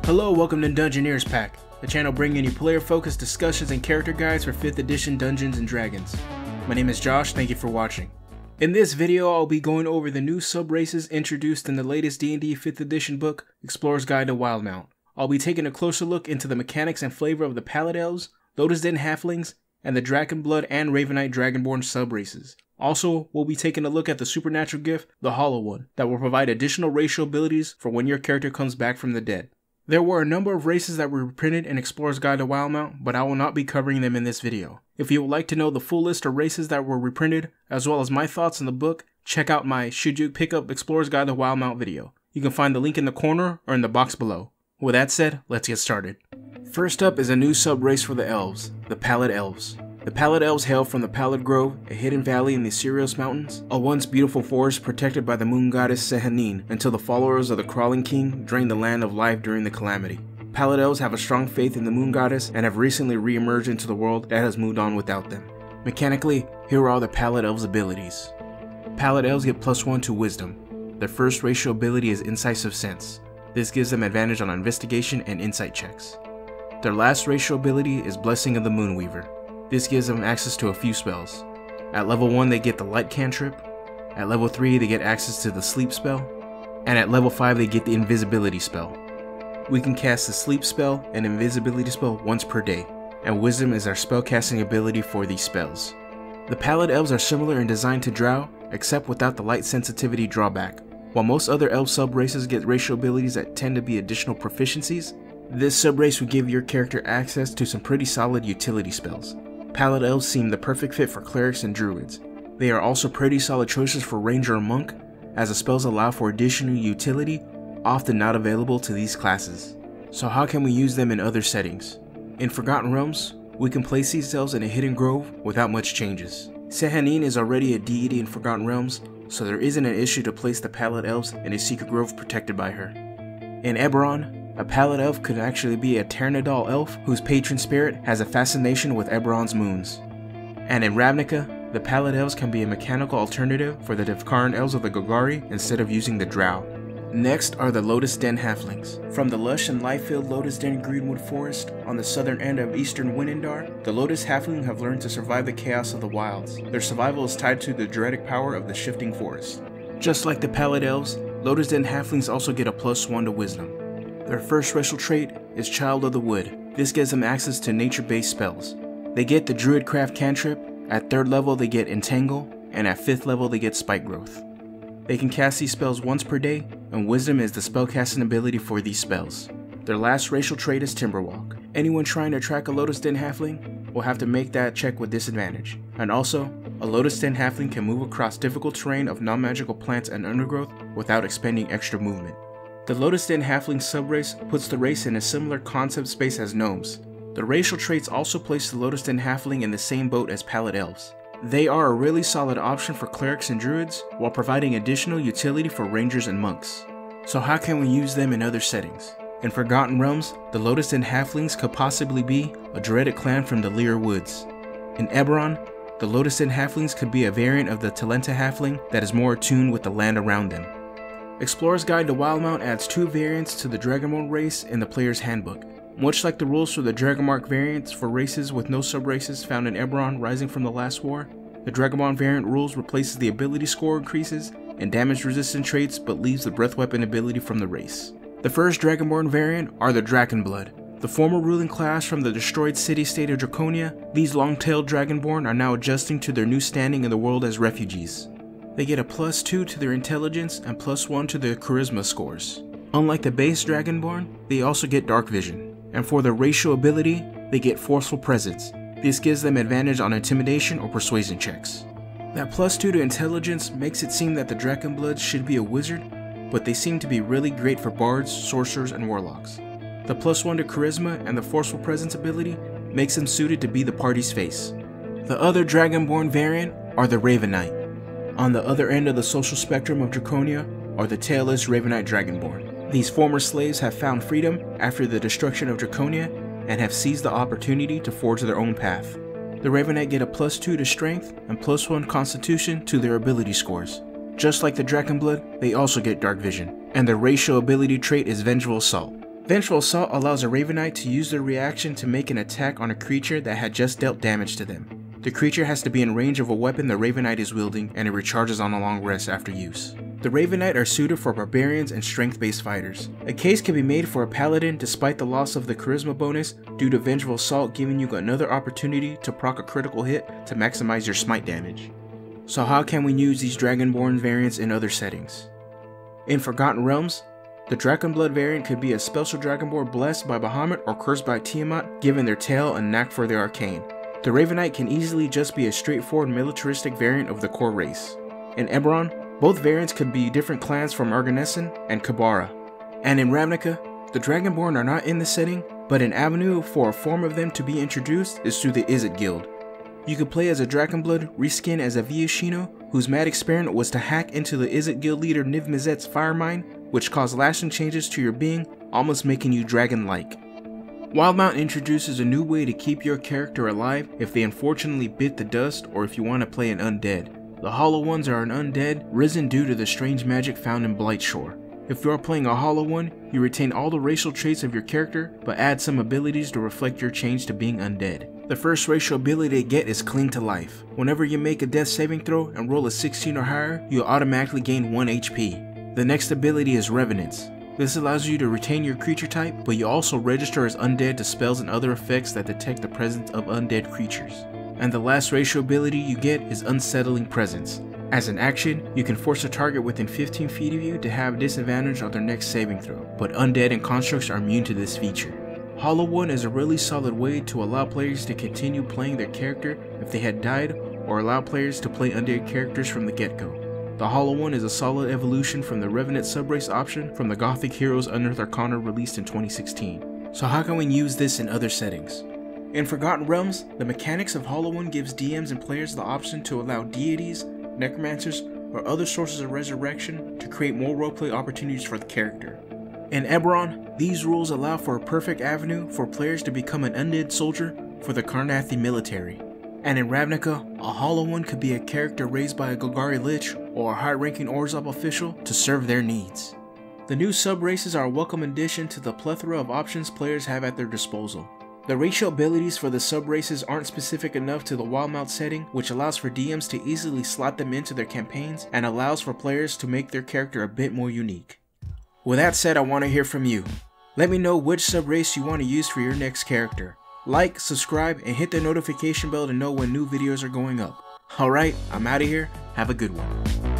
Hello, welcome to Dungeoneer's Pack, the channel bringing you player-focused discussions and character guides for 5th edition Dungeons & Dragons. My name is Josh, thank you for watching. In this video, I'll be going over the new sub-races introduced in the latest D&D 5th edition book, Explorer's Guide to Wildemount. I'll be taking a closer look into the mechanics and flavor of the Pallid Elves, Lotusden Halflings, and the Draconblood and Ravenite Dragonborn sub-races. Also, we'll be taking a look at the supernatural gift, the Hollow One, that will provide additional racial abilities for when your character comes back from the dead. There were a number of races that were reprinted in Explorer's Guide to Wildemount, but I will not be covering them in this video. If you would like to know the full list of races that were reprinted, as well as my thoughts on the book, check out my Should You Pick Up Explorer's Guide to Wildemount video. You can find the link in the corner or in the box below. With that said, let's get started. First up is a new sub-race for the Elves, the Pallid Elves. The Pallid Elves hail from the Pallid Grove, a hidden valley in the Subraces Mountains, a once beautiful forest protected by the moon goddess Sehanine until the followers of the Crawling King drained the land of life during the calamity. Pallid Elves have a strong faith in the moon goddess and have recently re-emerged into the world that has moved on without them. Mechanically, here are all the Pallid Elves' abilities. Pallid Elves get +1 to Wisdom. Their first racial ability is Incisive Sense. This gives them advantage on investigation and insight checks. Their last racial ability is Blessing of the Moonweaver. This gives them access to a few spells. At level 1 they get the Light Cantrip, at level 3 they get access to the Sleep spell, and at level 5 they get the Invisibility spell. We can cast the Sleep spell and Invisibility spell once per day, and Wisdom is our spellcasting ability for these spells. The Pallid Elves are similar in design to Drow, except without the light sensitivity drawback. While most other elf sub-races get racial abilities that tend to be additional proficiencies, this sub-race will give your character access to some pretty solid utility spells. Pallid Elves seem the perfect fit for clerics and druids. They are also pretty solid choices for ranger or monk, as the spells allow for additional utility, often not available to these classes. So how can we use them in other settings? In Forgotten Realms, we can place these elves in a hidden grove without much changes. Sehanine is already a deity in Forgotten Realms, so there isn't an issue to place the Pallid Elves in a secret grove protected by her. In Eberron, a Pallid Elf could actually be a Pteranodon elf whose patron spirit has a fascination with Eberron's moons. And in Ravnica, the Pallid Elves can be a mechanical alternative for the Devkaran Elves of the Golgari instead of using the Drow. Next are the Lotusden Halflings. From the lush and life-filled Lotusden Greenwood Forest on the southern end of eastern Winendar, the Lotus Halfling have learned to survive the chaos of the wilds. Their survival is tied to the druidic power of the shifting forest. Just like the Pallid Elves, Lotusden Halflings also get a +1 to Wisdom. Their first racial trait is Child of the Wood. This gives them access to nature-based spells. They get the Druidcraft Cantrip, at 3rd level they get Entangle, and at 5th level they get Spike Growth. They can cast these spells once per day, and Wisdom is the spellcasting ability for these spells. Their last racial trait is Timberwalk. Anyone trying to track a Lotusden Halfling will have to make that check with disadvantage. And also, a Lotusden Halfling can move across difficult terrain of non-magical plants and undergrowth without expending extra movement. The Lotusden Halfling subrace puts the race in a similar concept space as gnomes. The racial traits also place the Lotusden Halfling in the same boat as Pallid Elves. They are a really solid option for clerics and druids, while providing additional utility for rangers and monks. So how can we use them in other settings? In Forgotten Realms, the Lotusden Halflings could possibly be a druidic clan from the Lear Woods. In Eberron, the Lotusden Halflings could be a variant of the Talenta Halfling that is more attuned with the land around them. Explorer's Guide to Wildemount adds 2 variants to the Dragonborn race in the player's handbook. Much like the rules for the Dragonmark variants for races with no sub-races found in Eberron Rising from the Last War, the Dragonborn variant rules replaces the ability score increases and damage resistant traits but leaves the breath weapon ability from the race. The first Dragonborn variant are the Draconblood. The former ruling class from the destroyed city-state of Draconia, these long-tailed Dragonborn are now adjusting to their new standing in the world as refugees. They get a +2 to their intelligence and +1 to their charisma scores. Unlike the base Dragonborn, they also get dark vision, and for their racial ability, they get forceful presence. This gives them advantage on intimidation or persuasion checks. That +2 to intelligence makes it seem that the Draconbloods should be a wizard, but they seem to be really great for bards, sorcerers, and warlocks. The +1 to charisma and the forceful presence ability makes them suited to be the party's face. The other Dragonborn variant are the Ravenite. On the other end of the social spectrum of Draconia are the tailless Ravenite Dragonborn. These former slaves have found freedom after the destruction of Draconia and have seized the opportunity to forge their own path. The Ravenite get a +2 to strength and +1 constitution to their ability scores. Just like the Draconblood, they also get dark vision, and their racial ability trait is Vengeful Assault. Vengeful Assault allows a Ravenite to use their reaction to make an attack on a creature that had just dealt damage to them. The creature has to be in range of a weapon the Ravenite is wielding, and it recharges on a long rest after use. The Ravenite are suited for barbarians and strength-based fighters. A case can be made for a paladin despite the loss of the charisma bonus due to Vengeful Assault giving you another opportunity to proc a critical hit to maximize your smite damage. So how can we use these Dragonborn variants in other settings? In Forgotten Realms, the Draconblood variant could be a special Dragonborn blessed by Bahamut or cursed by Tiamat, given their tail and knack for the arcane. The Ravenite can easily just be a straightforward militaristic variant of the core race. In Eberron, both variants could be different clans from Arganessen and Kabara. And in Ravnica, the Dragonborn are not in the setting, but an avenue for a form of them to be introduced is through the Izzet Guild. You could play as a Draconblood, reskin as a Viashino, whose mad experiment was to hack into the Izzet Guild leader Niv Mizzet's fire mine, which caused lasting changes to your being, almost making you dragon-like. Wildemount introduces a new way to keep your character alive if they unfortunately bit the dust or if you want to play an undead. The Hollow Ones are an undead, risen due to the strange magic found in Blightshore. If you are playing a Hollow One, you retain all the racial traits of your character, but add some abilities to reflect your change to being undead. The first racial ability to get is Cling to Life. Whenever you make a death saving throw and roll a 16 or higher, you'll automatically gain 1 HP. The next ability is Revenants. This allows you to retain your creature type, but you also register as undead to spells and other effects that detect the presence of undead creatures. And the last racial ability you get is Unsettling Presence. As an action, you can force a target within 15 feet of you to have disadvantage on their next saving throw, but undead and constructs are immune to this feature. Hollow One is a really solid way to allow players to continue playing their character if they had died, or allow players to play undead characters from the get-go. The Hollow One is a solid evolution from the Revenant subrace option from the Gothic Heroes Unearthed Arcana released in 2016. So how can we use this in other settings? In Forgotten Realms, the mechanics of Hollow One gives DMs and players the option to allow deities, necromancers, or other sources of resurrection to create more roleplay opportunities for the character. In Eberron, these rules allow for a perfect avenue for players to become an undead soldier for the Carnathi military. And in Ravnica, a Hollow One could be a character raised by a Golgari Lich or a high-ranking Orzhov official to serve their needs. The new sub-races are a welcome addition to the plethora of options players have at their disposal. The racial abilities for the sub-races aren't specific enough to the Wildemount setting, which allows for DMs to easily slot them into their campaigns and allows for players to make their character a bit more unique. With that said, I want to hear from you. Let me know which sub-race you want to use for your next character. Like, subscribe, and hit the notification bell to know when new videos are going up. Alright, I'm out of here. Have a good one.